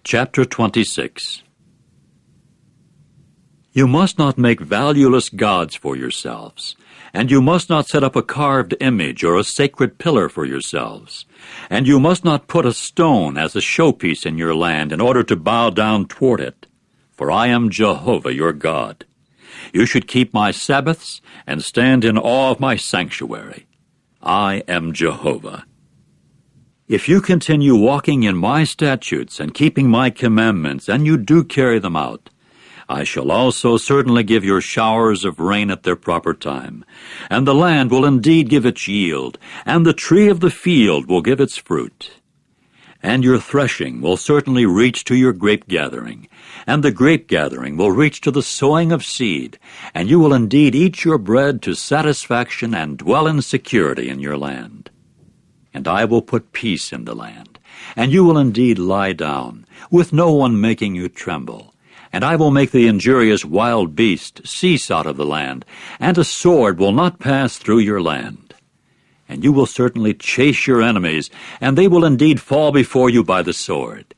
Chapter 26. You must not make valueless gods for yourselves, and you must not set up a carved image or a sacred pillar for yourselves, and you must not put a stone as a showpiece in your land in order to bow down toward it, for I am Jehovah your God. You should keep my Sabbaths and stand in awe of my sanctuary. I am Jehovah. If you continue walking in my statutes and keeping my commandments, and you do carry them out, I shall also certainly give your showers of rain at their proper time, and the land will indeed give its yield, and the tree of the field will give its fruit. And your threshing will certainly reach to your grape gathering, and the grape gathering will reach to the sowing of seed, and you will indeed eat your bread to satisfaction and dwell in security in your land. And I will put peace in the land, and you will indeed lie down, with no one making you tremble. And I will make the injurious wild beast cease out of the land, and a sword will not pass through your land. And you will certainly chase your enemies, and they will indeed fall before you by the sword.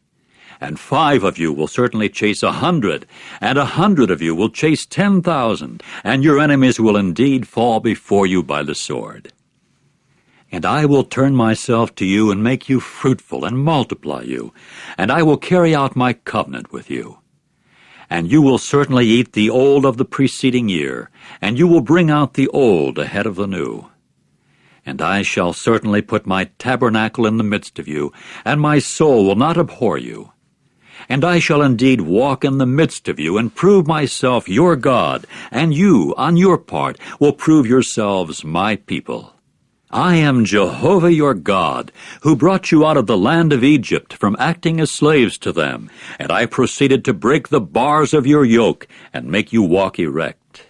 And 5 of you will certainly chase 100, and 100 of you will chase 10,000, and your enemies will indeed fall before you by the sword. And I will turn myself to you and make you fruitful and multiply you, and I will carry out my covenant with you. And you will certainly eat the old of the preceding year, and you will bring out the old ahead of the new. And I shall certainly put my tabernacle in the midst of you, and my soul will not abhor you. And I shall indeed walk in the midst of you, and prove myself your God, and you, on your part, will prove yourselves my people. I am Jehovah your God, who brought you out of the land of Egypt from acting as slaves to them, and I proceeded to break the bars of your yoke and make you walk erect.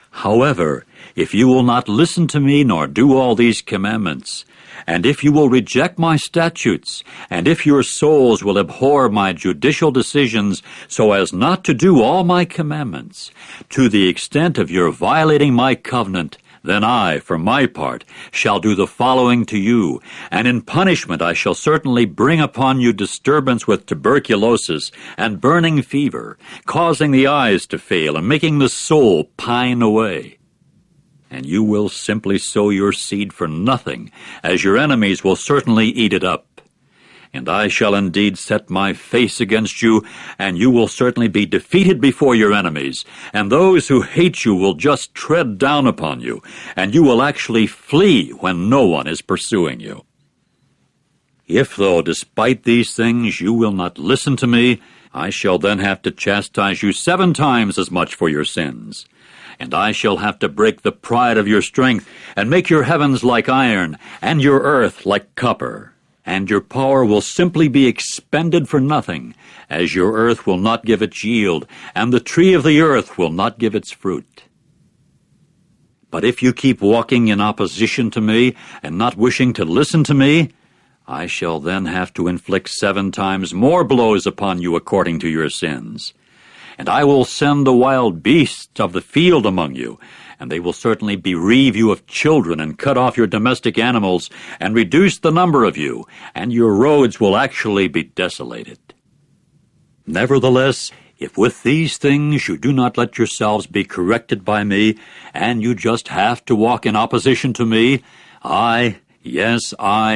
However, if you will not listen to me nor do all these commandments, and if you will reject my statutes, and if your souls will abhor my judicial decisions so as not to do all my commandments, to the extent of your violating my covenant, then I, for my part, shall do the following to you, and in punishment I shall certainly bring upon you disturbance with tuberculosis and burning fever, causing the eyes to fail and making the soul pine away. And you will simply sow your seed for nothing, as your enemies will certainly eat it up. And I shall indeed set my face against you, and you will certainly be defeated before your enemies, and those who hate you will just tread down upon you, and you will actually flee when no one is pursuing you. If, though, despite these things you will not listen to me, I shall then have to chastise you 7 times as much for your sins. And I shall have to break the pride of your strength, and make your heavens like iron, and your earth like copper. And your power will simply be expended for nothing, as your earth will not give its yield, and the tree of the earth will not give its fruit. But if you keep walking in opposition to me, and not wishing to listen to me, I shall then have to inflict 7 times more blows upon you according to your sins. And I will send the wild beasts of the field among you, and they will certainly bereave you of children and cut off your domestic animals and reduce the number of you, and your roads will actually be desolated. Nevertheless, if with these things you do not let yourselves be corrected by me, and you just have to walk in opposition to me, I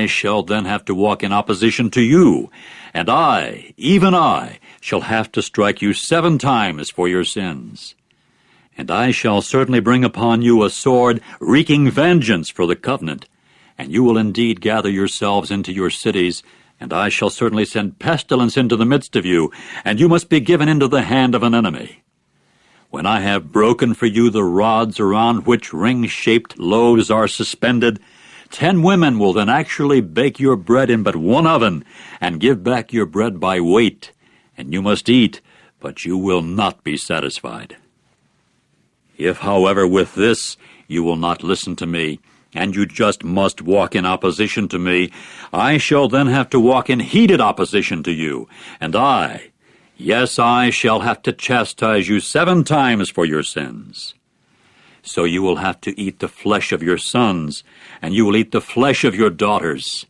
shall then have to walk in opposition to you, and I, even I, shall have to strike you 7 times for your sins. And I shall certainly bring upon you a sword wreaking vengeance for the covenant, and you will indeed gather yourselves into your cities, and I shall certainly send pestilence into the midst of you, and you must be given into the hand of an enemy. When I have broken for you the rods around which ring-shaped loaves are suspended, 10 women will then actually bake your bread in but 1 oven, and give back your bread by weight, and you must eat, but you will not be satisfied. If, however, with this you will not listen to me, and you just must walk in opposition to me, I shall then have to walk in heated opposition to you, and I shall have to chastise you 7 times for your sins. So you will have to eat the flesh of your sons, and you will eat the flesh of your daughters,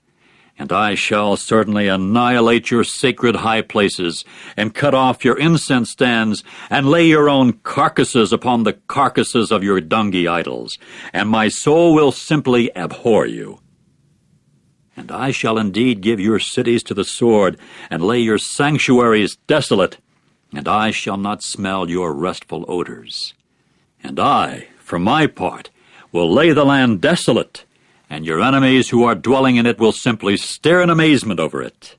And I shall certainly annihilate your sacred high places, and cut off your incense stands, and lay your own carcasses upon the carcasses of your dungy idols, and my soul will simply abhor you. And I shall indeed give your cities to the sword, and lay your sanctuaries desolate, and I shall not smell your restful odors. And I, for my part, will lay the land desolate, and your enemies who are dwelling in it will simply stare in amazement over it.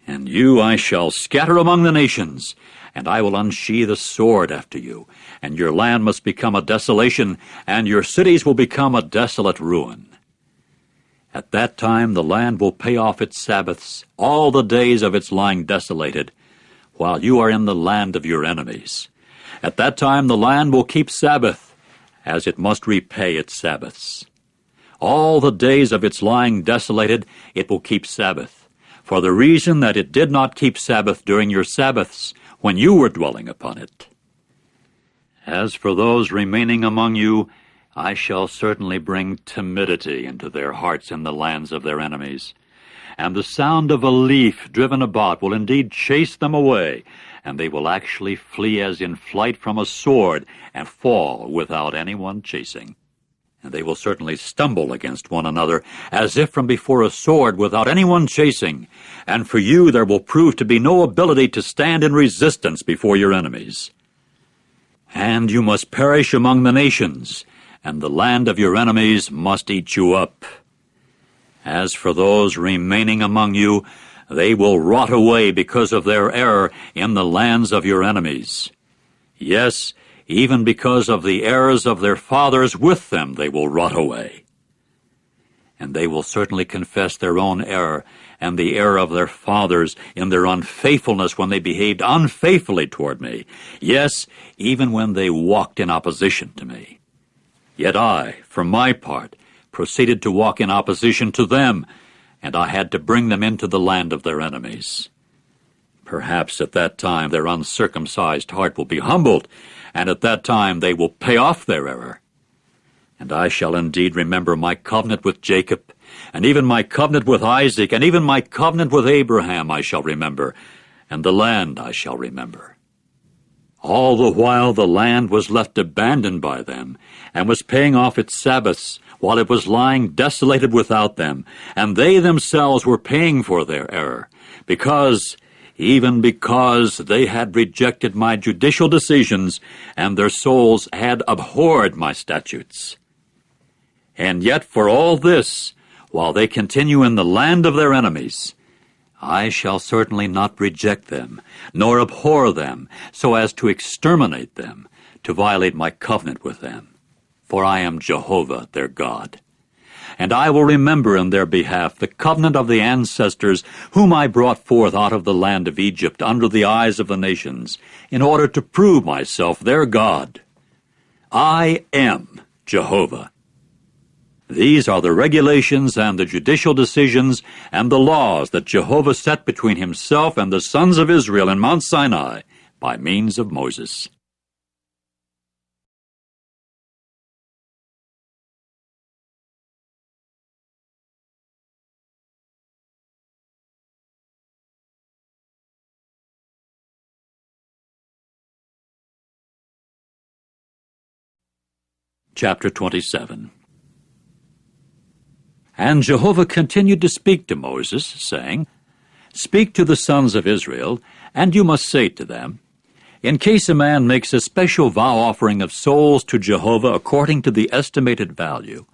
And you I shall scatter among the nations, and I will unsheathe a sword after you, and your land must become a desolation, and your cities will become a desolate ruin. At that time the land will pay off its Sabbaths all the days of its lying desolated, while you are in the land of your enemies. At that time the land will keep Sabbath, as it must repay its Sabbaths. All the days of its lying desolated it will keep Sabbath, for the reason that it did not keep Sabbath during your Sabbaths, when you were dwelling upon it. As for those remaining among you, I shall certainly bring timidity into their hearts in the lands of their enemies. And the sound of a leaf driven about will indeed chase them away, and they will actually flee as in flight from a sword, and fall without anyone chasing. And they will certainly stumble against one another, as if from before a sword without anyone chasing. And for you there will prove to be no ability to stand in resistance before your enemies. And you must perish among the nations, and the land of your enemies must eat you up. As for those remaining among you, they will rot away because of their error in the lands of your enemies. Yes, even because of the errors of their fathers with them they will rot away. And they will certainly confess their own error and the error of their fathers in their unfaithfulness when they behaved unfaithfully toward me. Yes, even when they walked in opposition to me. Yet I, for my part, proceeded to walk in opposition to them, and I had to bring them into the land of their enemies. Perhaps at that time their uncircumcised heart will be humbled, and at that time they will pay off their error. And I shall indeed remember my covenant with Jacob, and even my covenant with Isaac, and even my covenant with Abraham I shall remember, and the land I shall remember. All the while the land was left abandoned by them, and was paying off its Sabbaths, while it was lying desolated without them, and they themselves were paying for their error, because they had rejected my judicial decisions, and their souls had abhorred my statutes. And yet for all this, while they continue in the land of their enemies, I shall certainly not reject them, nor abhor them, so as to exterminate them, to violate my covenant with them. For I am Jehovah, their God. And I will remember in their behalf the covenant of the ancestors whom I brought forth out of the land of Egypt under the eyes of the nations, in order to prove myself their God. I am Jehovah. These are the regulations and the judicial decisions and the laws that Jehovah set between himself and the sons of Israel in Mount Sinai by means of Moses. Chapter 27. And Jehovah continued to speak to Moses, saying, Speak to the sons of Israel, and you must say to them, In case a man makes a special vow offering of souls to Jehovah according to the estimated value,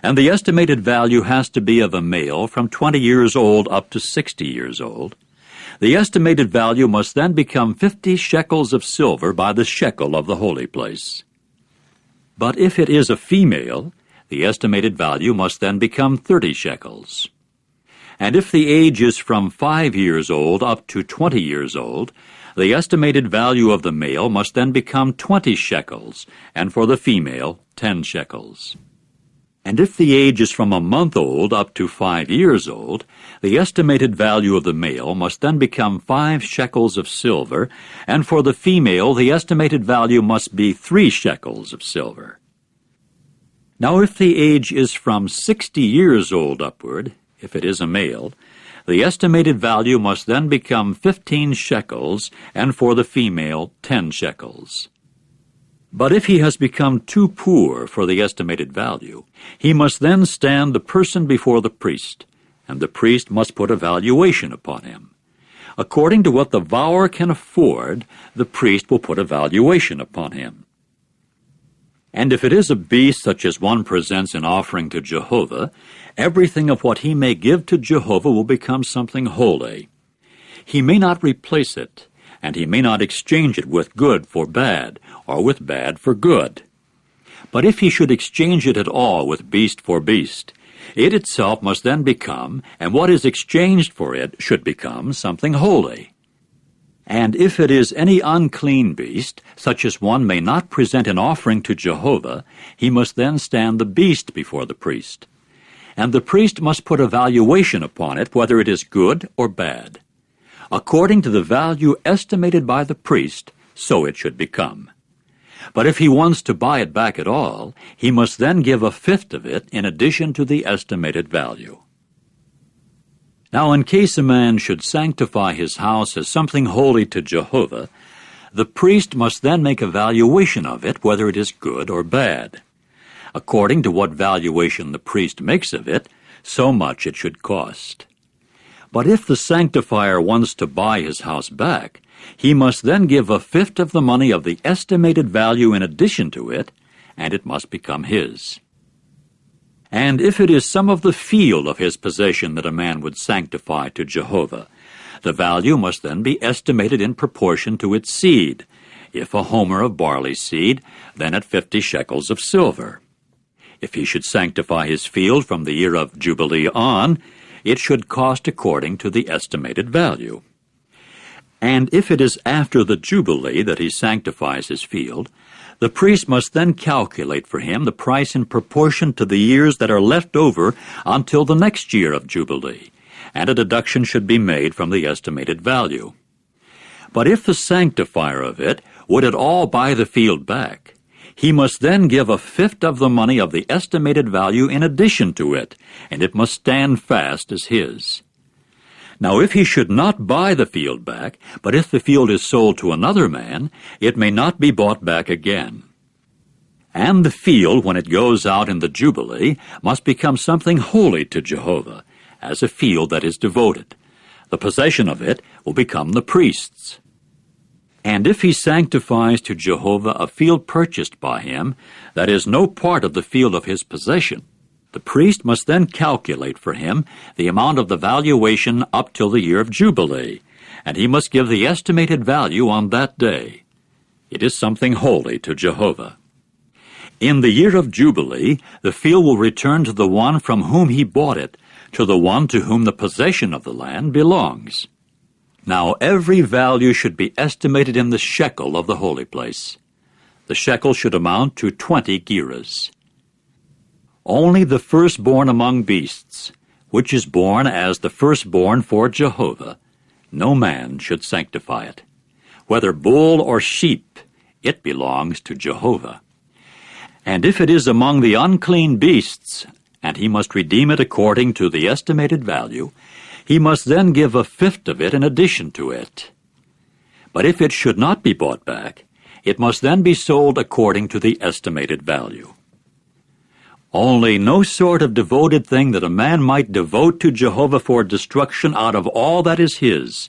and the estimated value has to be of a male from 20 years old up to 60 years old, the estimated value must then become 50 shekels of silver by the shekel of the holy place. But if it is a female, the estimated value must then become 30 shekels. And if the age is from 5 years old up to 20 years old, the estimated value of the male must then become 20 shekels, and for the female, 10 shekels. And if the age is from a month old up to 5 years old, the estimated value of the male must then become 5 shekels of silver, and for the female the estimated value must be 3 shekels of silver. Now if the age is from 60 years old upward, if it is a male, the estimated value must then become 15 shekels, and for the female 10 shekels. But if he has become too poor for the estimated value, he must then stand the person before the priest, and the priest must put a valuation upon him. According to what the vower can afford, the priest will put a valuation upon him. And if it is a beast such as one presents in offering to Jehovah, everything of what he may give to Jehovah will become something holy. He may not replace it, and he may not exchange it with good for bad, or with bad for good. But if he should exchange it at all with beast for beast, it itself must then become, and what is exchanged for it should become, something holy. And if it is any unclean beast, such as one may not present an offering to Jehovah, he must then stand the beast before the priest. And the priest must put a valuation upon it, whether it is good or bad. According to the value estimated by the priest, so it should become. But if he wants to buy it back at all, he must then give a fifth of it in addition to the estimated value. Now, in case a man should sanctify his house as something holy to Jehovah, the priest must then make a valuation of it, whether it is good or bad. According to what valuation the priest makes of it, so much it should cost. But if the sanctifier wants to buy his house back, he must then give a fifth of the money of the estimated value in addition to it, and it must become his. And if it is some of the field of his possession that a man would sanctify to Jehovah, the value must then be estimated in proportion to its seed. If a homer of barley seed, then at 50 shekels of silver. If he should sanctify his field from the year of Jubilee on, it should cost according to the estimated value. And if it is after the Jubilee that he sanctifies his field, the priest must then calculate for him the price in proportion to the years that are left over until the next year of Jubilee, and a deduction should be made from the estimated value. But if the sanctifier of it would at all buy the field back, he must then give a fifth of the money of the estimated value in addition to it, and it must stand fast as his. Now if he should not buy the field back, but if the field is sold to another man, it may not be bought back again. And the field, when it goes out in the Jubilee, must become something holy to Jehovah, as a field that is devoted. The possession of it will become the priest's. And if he sanctifies to Jehovah a field purchased by him, that is no part of the field of his possession, the priest must then calculate for him the amount of the valuation up till the year of Jubilee, and he must give the estimated value on that day. It is something holy to Jehovah. In the year of Jubilee, the field will return to the one from whom he bought it, to the one to whom the possession of the land belongs. Now every value should be estimated in the shekel of the holy place. The shekel should amount to 20 gerahs. Only the firstborn among beasts, which is born as the firstborn for Jehovah, no man should sanctify it. Whether bull or sheep, it belongs to Jehovah. And if it is among the unclean beasts, and he must redeem it according to the estimated value, he must then give a fifth of it in addition to it. But if it should not be bought back, it must then be sold according to the estimated value. Only no sort of devoted thing that a man might devote to Jehovah for destruction out of all that is his,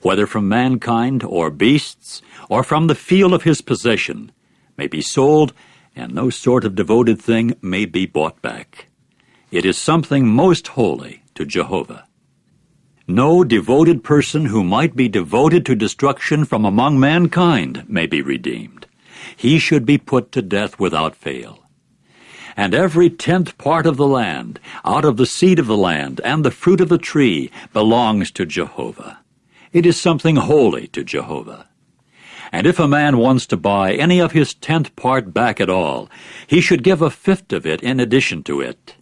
whether from mankind or beasts, or from the field of his possession, may be sold, and no sort of devoted thing may be bought back. It is something most holy to Jehovah. No devoted person who might be devoted to destruction from among mankind may be redeemed. He should be put to death without fail. And every 10th part of the land, out of the seed of the land, and the fruit of the tree, belongs to Jehovah. It is something holy to Jehovah. And if a man wants to buy any of his 10th part back at all, he should give a fifth of it in addition to it.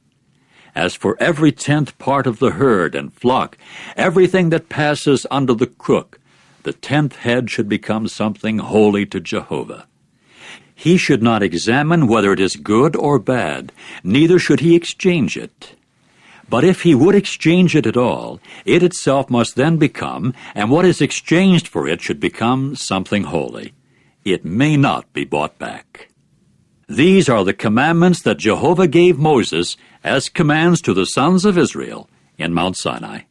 As for every 10th part of the herd and flock, everything that passes under the crook, the 10th head should become something holy to Jehovah. He should not examine whether it is good or bad, neither should he exchange it. But if he would exchange it at all, it itself must then become, and what is exchanged for it should become, something holy. It may not be bought back. These are the commandments that Jehovah gave Moses as commands to the sons of Israel in Mount Sinai.